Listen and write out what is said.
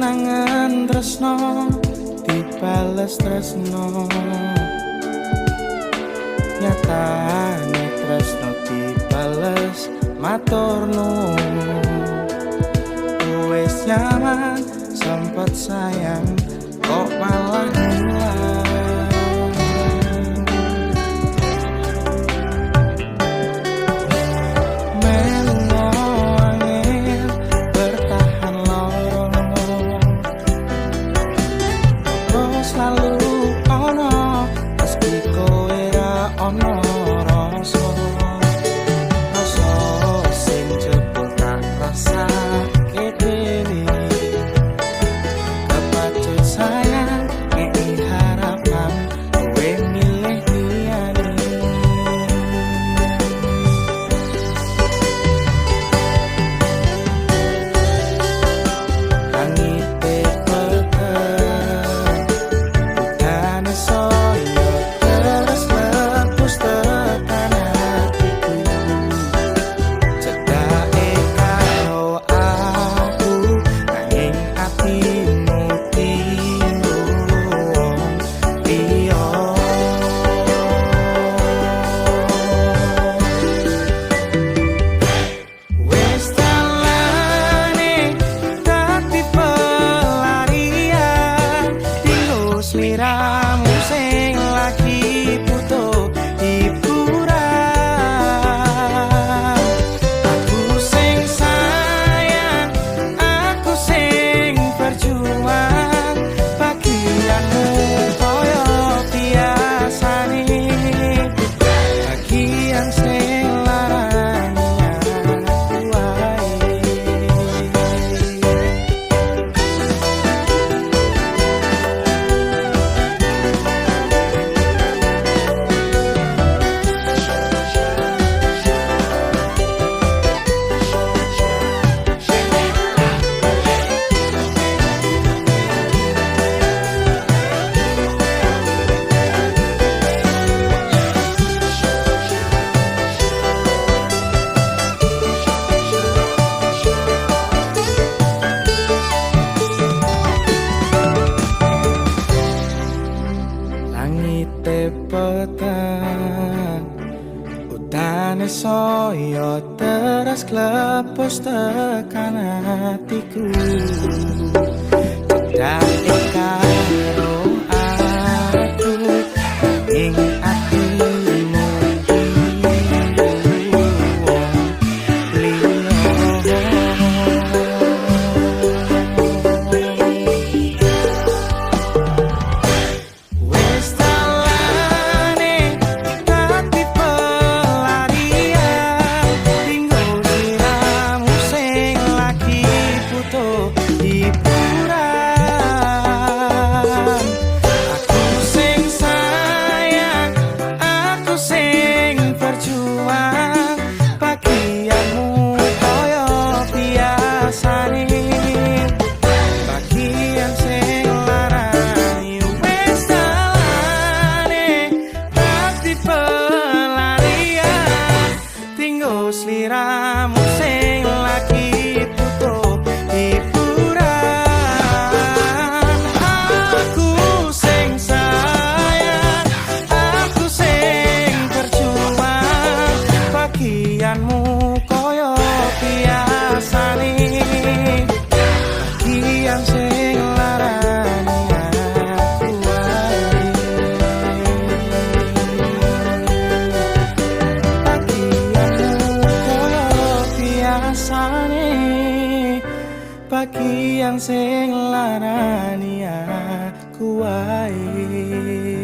angen-angen tresno dibales tresno, nyatane tresno dibales matur nuwun. Wis nyaman sempet sayang kok malah hilang. Selalu ono meski kowe ra ono rasa sing jebul tak rasake dhewe. Kepacut sayang ngeki harapan kowe milih liyane. Langite sliramu sing lagi butuh hiburan. Aku sing sayang, aku sing berjuang, bagianmu koyo biasane, bagian sing larani aku wae. Langite peteng, udane soyo teras klepos tekan hatiku. Cedake karo aku ing atimu sliramu sing lagi butuh hiburan. Aku sing sayang, aku sing berjuang, bagianmu koyo biasane, bagian sing larani aku wae. Bagian sing larani aku wae.